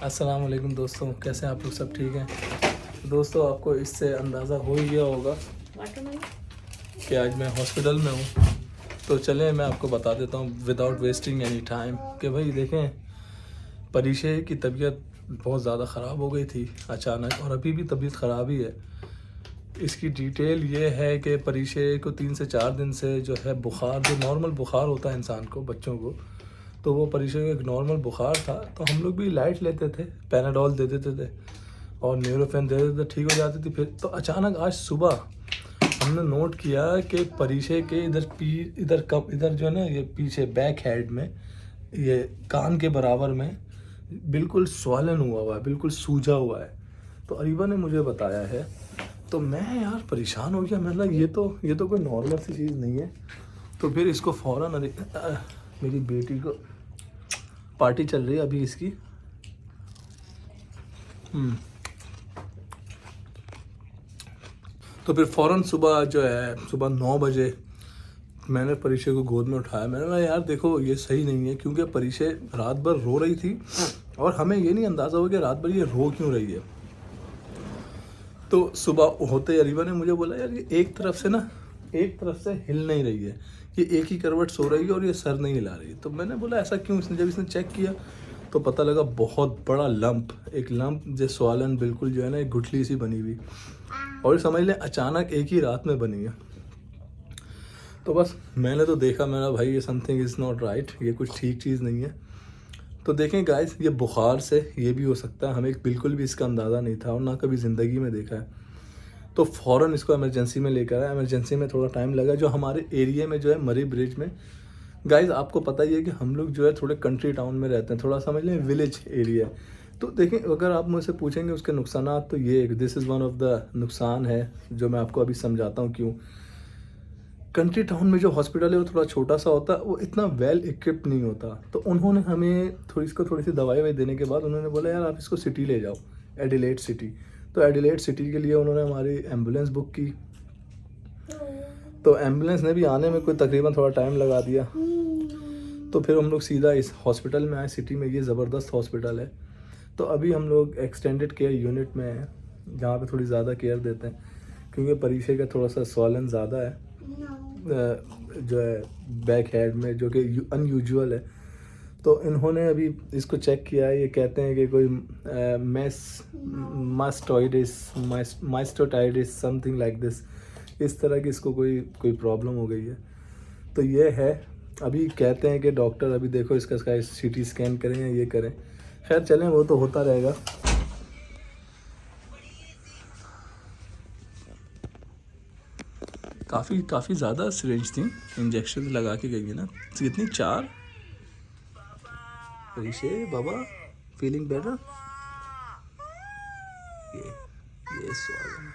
अस्सलाम वालेकुम दोस्तों, कैसे हैं आप लोग? सब ठीक हैं? तो दोस्तों, आपको इससे अंदाज़ा हो ही गया होगा कि आज मैं हॉस्पिटल में हूँ। तो चलें मैं आपको बता देता हूँ विदाउट वेस्टिंग एनी टाइम कि भाई देखें, परीशे की तबीयत बहुत ज़्यादा ख़राब हो गई थी अचानक, और अभी भी तबीयत ख़राब ही है। इसकी डिटेल ये है कि परीशे को 3 से 4 दिन से जो है बुखार, जो नॉर्मल बुखार होता है इंसान को, बच्चों को, तो वो परीशे को एक नॉर्मल बुखार था। तो हम लोग भी लाइट लेते थे, पैनाडोल दे देते थे और न्यूरोफेन दे देते थे, ठीक हो जाती थी। फिर तो अचानक आज सुबह हमने नोट किया कि परीशे के इधर जो है ना, ये पीछे बैक हेड में, ये कान के बराबर में बिल्कुल स्वॉलन हुआ है, बिल्कुल सूजा हुआ है। तो अरीबा ने मुझे बताया है, तो मैं यार परेशान हो गया। मतलब ये तो कोई नॉर्मल सी चीज़ नहीं है। तो फिर इसको फ़ौरन मेरी बेटी को पार्टी चल रही है अभी इसकी। तो फिर फ़ौरन सुबह जो है, सुबह 9 बजे मैंने परीशे को गोद में उठाया। मैंने कहा यार देखो, ये सही नहीं है, क्योंकि परीशे रात भर रो रही थी और हमें ये नहीं अंदाज़ा हुआ कि रात भर ये रो क्यों रही है। तो सुबह होते अरीबा ने मुझे बोला यार, ये एक तरफ से हिल नहीं रही है, ये एक ही करवट सो रही है और ये सर नहीं हिला रही है। तो मैंने बोला ऐसा क्यों? जब इसने चेक किया तो पता लगा बहुत बड़ा एक लंप जो स्वालन बिल्कुल जो है ना, एक गुठली सी बनी हुई, और समझ लें अचानक एक ही रात में बनी है। तो बस मैंने तो देखा, मैंने भाई ये समथिंग इज़ नॉट राइट, ये कुछ ठीक चीज़ नहीं है। तो देखें गाइस, ये बुखार से ये भी हो सकता है, हमें बिल्कुल भी इसका अंदाज़ा नहीं था और ना कभी ज़िंदगी में देखा है। तो फ़ौरन इसको इमरजेंसी में लेकर आया। इमरजेंसी में थोड़ा टाइम लगा, जो हमारे एरिया में जो है मरी ब्रिज में, गाइस आपको पता ही है कि हम लोग जो है थोड़े कंट्री टाउन में रहते हैं, थोड़ा समझ लें विलेज एरिया। तो देखें, अगर आप मुझसे पूछेंगे उसके नुकसानात, तो ये this is one of the नुकसान है जो मैं आपको अभी समझाता हूँ क्यों। कंट्री टाउन में जो हॉस्पिटल है वो थोड़ा छोटा सा होता है, वो इतना वेल इक्विप्ड नहीं होता। तो उन्होंने हमें थोड़ी सी दवाई वाई देने के बाद उन्होंने बोला यार आप इसको सिटी ले जाओ, एडिलेड सिटी। तो एडिलेड सिटी के लिए उन्होंने हमारी एम्बुलेंस बुक की। तो एम्बुलेंस ने भी आने में कोई तकरीबन थोड़ा टाइम लगा दिया। तो फिर हम लोग सीधा इस हॉस्पिटल में आए सिटी में। ये ज़बरदस्त हॉस्पिटल है। तो अभी हम लोग एक्सटेंडेड केयर यूनिट में हैं, जहाँ पे थोड़ी ज़्यादा केयर देते हैं, क्योंकि परीशे का थोड़ा सा स्वॉलन ज़्यादा है जो है बैक हेड में, जो कि अनयूजुअल है। तो इन्होंने अभी इसको चेक किया है। ये कहते हैं कि कोई मास्टोटाइटिस समथिंग लाइक दिस, इस तरह की इसको कोई प्रॉब्लम हो गई है। तो ये है, अभी कहते हैं कि डॉक्टर अभी देखो इसका CT स्कैन करें या ये करें। खैर चलें, वो तो होता रहेगा। काफ़ी ज़्यादा सिरिंज थी, इंजेक्शन लगा के गई है ना। कितनी? 4? परीशे बाबा फीलिंग बेटर? ये स्वागत।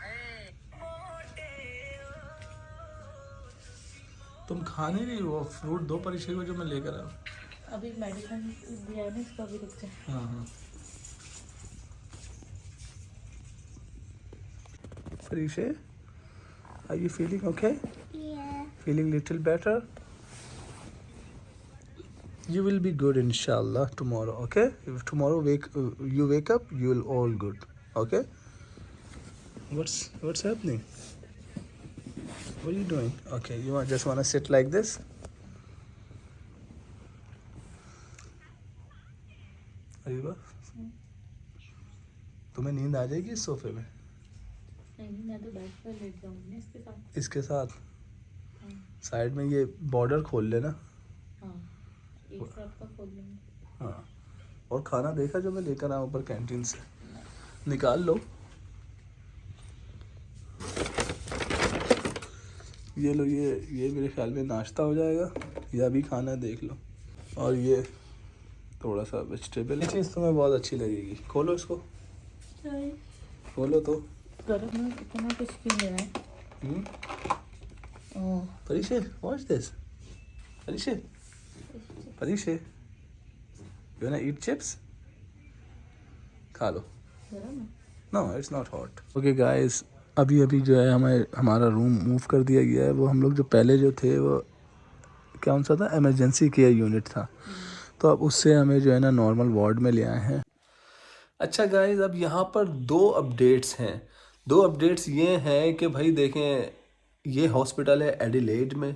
तुम खाने नहीं, वो फ्रूट दो परीशे को जो मैं लेकर आया। अभी मेडिसिन दिया है ना, इसका भी रुक जाए। हाँ। परीशे, are you feeling okay? Yeah. Feeling little better? You will be good inshallah tomorrow, okay? If tomorrow you wake up, you will all good, okay? What's happening? What are you doing? Okay, you just want to sit like this? Areeba, तुम्हें नींद आ जाएगी इस सोफे में? नहीं, मैं तो bed पर लेट जाऊंगी ना इसके साथ हाँ। साइड में ये बॉर्डर खोल लेना। हाँ, एक साथ का खोल लूँगी। हाँ, और खाना देखा जो मैं लेकर आया ऊपर कैंटीन से, निकाल लो। ये लो, ये मेरे ख्याल में नाश्ता हो जाएगा, या भी खाना देख लो। और ये थोड़ा सा वेजिटेबल, ये चीज़ तुम्हें बहुत अच्छी लगेगी। खोलो इसको, खोलो तो। गरम में इतना कुछ क्यों ले रहा है? Oh, Parishe, watch this. Parishe, you want eat chips? खा लो। गरम है? No, it's not hot. Okay guys, अभी जो है हमारा रूम मूव कर दिया गया है। वो हम लोग जो पहले जो थे वो कौन सा था, इमरजेंसी केयर यूनिट था। तो अब उससे हमें जो है ना नॉर्मल वार्ड में ले आए हैं। अच्छा गाइज, अब यहाँ पर दो अपडेट्स हैं। दो अपडेट्स ये हैं कि भाई देखें, ये हॉस्पिटल है एडिलेड में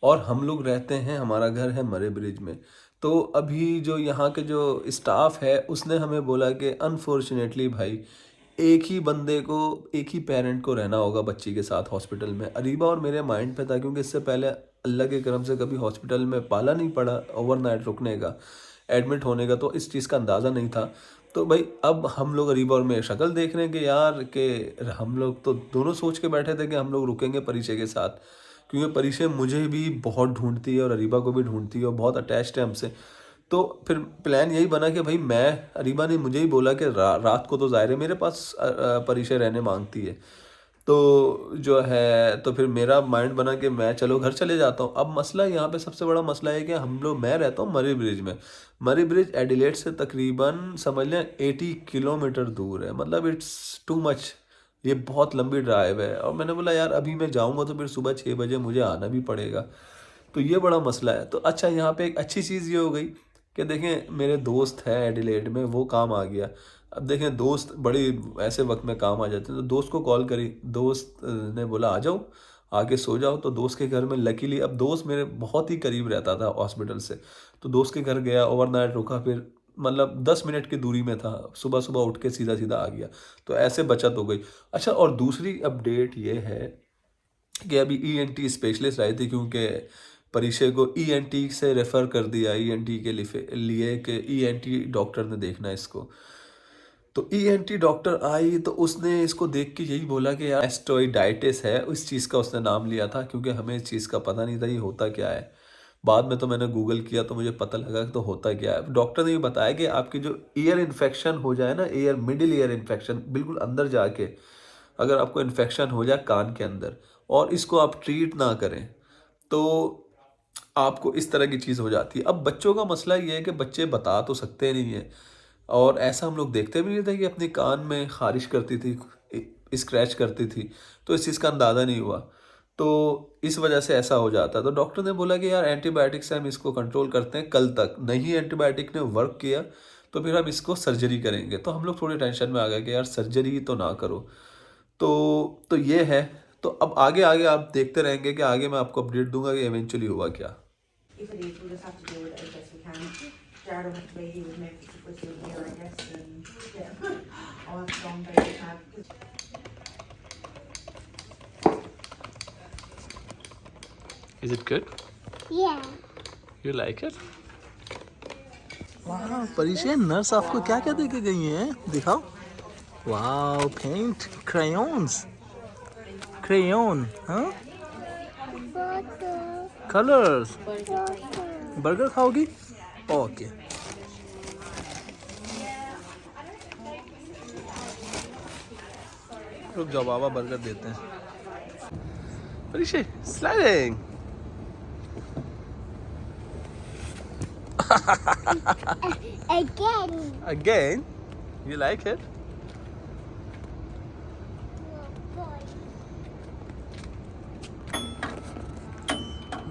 और हम लोग रहते हैं, हमारा घर है मरे ब्रिज में। तो अभी जो यहाँ के जो स्टाफ है उसने हमें बोला कि अनफॉर्चुनेटली भाई एक ही बंदे को, एक ही पेरेंट को रहना होगा बच्ची के साथ हॉस्पिटल में। अरीबा और मेरे माइंड पे था क्योंकि इससे पहले अल्लाह के करम से कभी हॉस्पिटल में पाला नहीं पड़ा ओवरनाइट रुकने का, एडमिट होने का, तो इस चीज़ का अंदाज़ा नहीं था। तो भाई अब हम लोग अरीबा और मैं शक्ल देख रहे हैं कि यार कि हम लोग तो दोनों सोच के बैठे थे कि हम लोग रुकेंगे परिचय के साथ, क्योंकि परिचय मुझे भी बहुत ढूंढती है और अरीबा को भी ढूंढती है और बहुत अटैच्ड है हमसे। तो फिर प्लान यही बना कि भाई मैं, अरीबा ने मुझे ही बोला कि रात को तो ज़ाहिर है मेरे पास परिचय रहने मांगती है, तो जो है तो फिर मेरा माइंड बना कि मैं चलो घर चले जाता हूँ। अब मसला यहाँ पे सबसे बड़ा मसला है कि हम लोग, मैं रहता हूँ मरी ब्रिज में। मरी ब्रिज एडिलेड से तकरीबन समझ लें 80 किलोमीटर दूर है, मतलब इट्स टू मच, ये बहुत लंबी ड्राइव है। और मैंने बोला यार अभी मैं जाऊँगा तो फिर सुबह 6 बजे मुझे आना भी पड़ेगा, तो ये बड़ा मसला है। तो अच्छा यहाँ पे एक अच्छी चीज़ ये हो गई कि देखें मेरे दोस्त हैं एडिलेड में, वो काम आ गया। अब देखें दोस्त बड़ी ऐसे वक्त में काम आ जाते हैं, तो दोस्त को कॉल करी, दोस्त ने बोला आ जाओ, आके सो जाओ। तो दोस्त के घर में लकीली, अब दोस्त मेरे बहुत ही करीब रहता था हॉस्पिटल से, तो दोस्त के घर गया, ओवरनाइट रुका, फिर मतलब 10 मिनट की दूरी में था, सुबह सुबह उठ के सीधा सीधा आ गया, तो ऐसे बचत हो गई। अच्छा, और दूसरी अपडेट ये है कि अभी ईएनटी स्पेशलिस्ट आई थी, क्योंकि परिचय को ईएनटी से रेफ़र कर दिया, ईएनटी के लिए कि ईएनटी डॉक्टर ने देखना है इसको। तो ईएनटी डॉक्टर आई तो उसने इसको देख के यही बोला कि यार एस्टोइडाइटिस है, उस चीज़ का उसने नाम लिया था, क्योंकि हमें इस चीज़ का पता नहीं था ये होता क्या है। बाद में तो मैंने गूगल किया तो मुझे पता लगा कि तो होता क्या है। डॉक्टर ने ये बताया कि आपकी जो ईयर इन्फेक्शन हो जाए ना, ईयर मिडिल ईयर इन्फेक्शन बिल्कुल अंदर जाके अगर आपको इन्फेक्शन हो जाए कान के अंदर और इसको आप ट्रीट ना करें तो आपको इस तरह की चीज़ हो जाती है। अब बच्चों का मसला ये है कि बच्चे बता तो सकते नहीं हैं, और ऐसा हम लोग देखते भी नहीं थे कि अपने कान में खारिश करती थी, स्क्रैच करती थी, तो इस चीज़ का अंदाज़ा नहीं हुआ, तो इस वजह से ऐसा हो जाता है। तो डॉक्टर ने बोला कि यार एंटीबायोटिक से हम इसको कंट्रोल करते हैं, कल तक नहीं एंटीबायोटिक ने वर्क किया तो फिर हम इसको सर्जरी करेंगे। तो हम लोग थोड़ी टेंशन में आ गए कि यार सर्जरी तो ना करो। तो ये है। तो अब आगे आगे आप देखते रहेंगे कि आगे मैं आपको अपडेट दूंगा कि इवेंचुअली हुआ क्या। If it is, we'll just have to deal with it as best we can. Jared will have to be here with me if we're still here, I guess, and yeah, I'll have to go and bake it now. Is it good? Yeah. You like it? वाह परिचय, nurse आपको क्या क्या दे के गई हैं, दिखाओ। वाह पेंट, क्रेयॉन्स, क्रेयॉन, हाँ, Photo. कलर्स। Photo. बर्गर खाओगी? ओके। रुक जाओ, बाबा बर्गर देते हैं। परिचय sliding. Again. Again? You like it?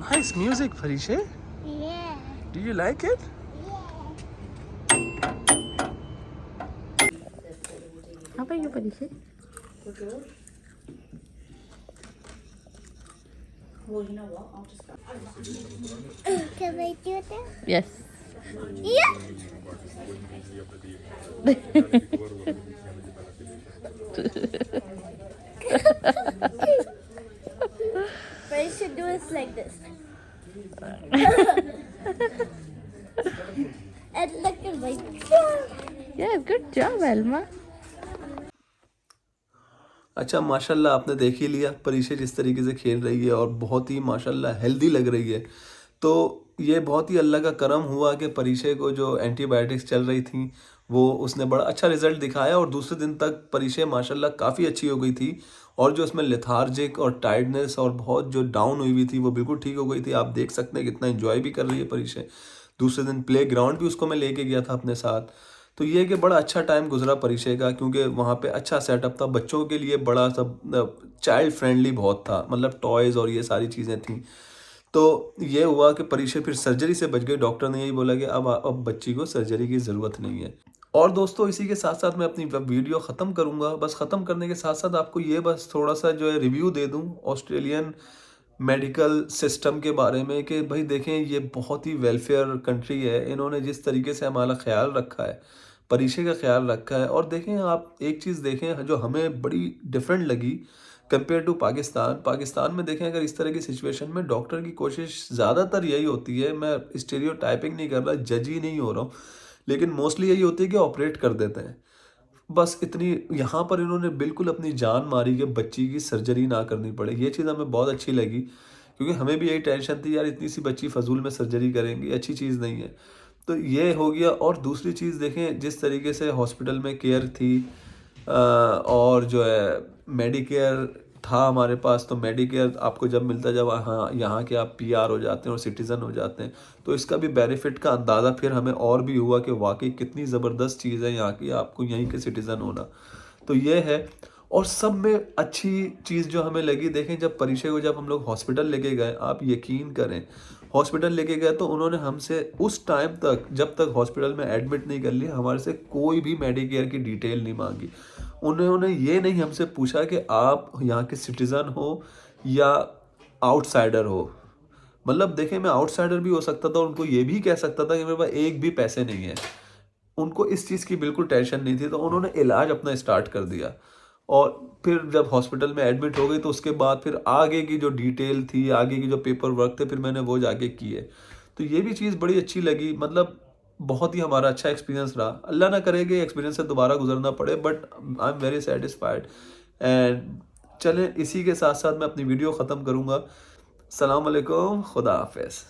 Nice music, Parisha. Yeah. Do you like it? Apa yung Parisha? Well, you know what? I'll just go. Can I do that? Yes. Yeah. But I should do it like this. And look at my Yes, good job, Alma. अच्छा माशाल्लाह, आपने देख ही लिया परिचय जिस तरीके से खेल रही है और बहुत ही माशाल्लाह हेल्दी लग रही है। तो ये बहुत ही अल्लाह का करम हुआ कि परिचय को जो एंटीबायोटिक्स चल रही थी वो उसने बड़ा अच्छा रिजल्ट दिखाया, और दूसरे दिन तक परिचय माशाल्लाह काफ़ी अच्छी हो गई थी, और जो उसमें लेथार्जिक और टायर्डनेस और बहुत जो डाउन हुई हुई थी वो बिल्कुल ठीक हो गई थी। आप देख सकते हैं कितना एंजॉय भी कर रही है परिचय। दूसरे दिन प्ले ग्राउंड भी उसको मैं लेके गया था अपने साथ। तो ये कि बड़ा अच्छा टाइम गुजरा परिचय का, क्योंकि वहाँ पे अच्छा सेटअप था बच्चों के लिए, बड़ा सब चाइल्ड फ्रेंडली बहुत था, मतलब टॉयज़ और ये सारी चीज़ें थी। तो ये हुआ कि परिचय फिर सर्जरी से बच गई। डॉक्टर ने यही बोला कि अब बच्ची को सर्जरी की ज़रूरत नहीं है। और दोस्तों इसी के साथ साथ मैं अपनी वीडियो ख़त्म करूँगा। बस ख़त्म करने के साथ साथ आपको ये बस थोड़ा सा जो है रिव्यू दे दूँ ऑस्ट्रेलियन मेडिकल सिस्टम के बारे में कि भाई देखें ये बहुत ही वेलफेयर कंट्री है। इन्होंने जिस तरीके से हमारा ख्याल रखा है, परिशे का ख्याल रखा है। और देखें आप एक चीज़ देखें जो हमें बड़ी डिफरेंट लगी कंपेयर टू पाकिस्तान में देखें अगर इस तरह की सिचुएशन में डॉक्टर की कोशिश ज़्यादातर यही होती है, मैं स्टीरियोटाइपिंग नहीं कर रहा, जज ही नहीं हो रहा हूँ, लेकिन मोस्टली यही होती है कि ऑपरेट कर देते हैं बस इतनी। यहाँ पर इन्होंने बिल्कुल अपनी जान मारी कि बच्ची की सर्जरी ना करनी पड़े। ये चीज़ हमें बहुत अच्छी लगी क्योंकि हमें भी यही टेंशन थी यार इतनी सी बच्ची फजूल में सर्जरी करेंगी, अच्छी चीज़ नहीं है। तो ये हो गया। और दूसरी चीज़ देखें जिस तरीके से हॉस्पिटल में केयर थी और जो है मेडिकेयर था हमारे पास, तो मेडिकेयर आपको जब मिलता है जब हाँ यहाँ के आप पीआर हो जाते हैं और सिटीज़न हो जाते हैं, तो इसका भी बेनिफिट का अंदाज़ा फिर हमें और भी हुआ कि वाकई कितनी ज़बरदस्त चीज़ है यहाँ की आपको यहीं के सिटीज़न होना। तो ये है। और सब में अच्छी चीज़ जो हमें लगी देखें जब परिचय को जब हम लोग हॉस्पिटल लेके गए, आप यकीन करें हॉस्पिटल लेके गए तो उन्होंने हमसे उस टाइम तक जब तक हॉस्पिटल में एडमिट नहीं कर लिया हमारे से कोई भी मेडिकेयर की डिटेल नहीं मांगी। उन्होंने ये नहीं हमसे पूछा कि आप यहाँ के सिटीज़न हो या आउटसाइडर हो। मतलब देखें मैं आउटसाइडर भी हो सकता था, उनको ये भी कह सकता था कि मेरे पास एक भी पैसे नहीं है। उनको इस चीज़ की बिल्कुल टेंशन नहीं थी, तो उन्होंने इलाज अपना स्टार्ट कर दिया। और फिर जब हॉस्पिटल में एडमिट हो गई तो उसके बाद फिर आगे की जो डिटेल थी, आगे की जो पेपर वर्क थे, फिर मैंने वो जाके किए। तो ये भी चीज़ बड़ी अच्छी लगी। मतलब बहुत ही हमारा अच्छा एक्सपीरियंस रहा। अल्लाह ना करे कि एक्सपीरियंस से दोबारा गुजरना पड़े, but I am very satisfied. And चलें इसी के साथ साथ मैं अपनी वीडियो ख़त्म करूँगा। अस्सलाम वालेकुम, खुदा हाफिज़।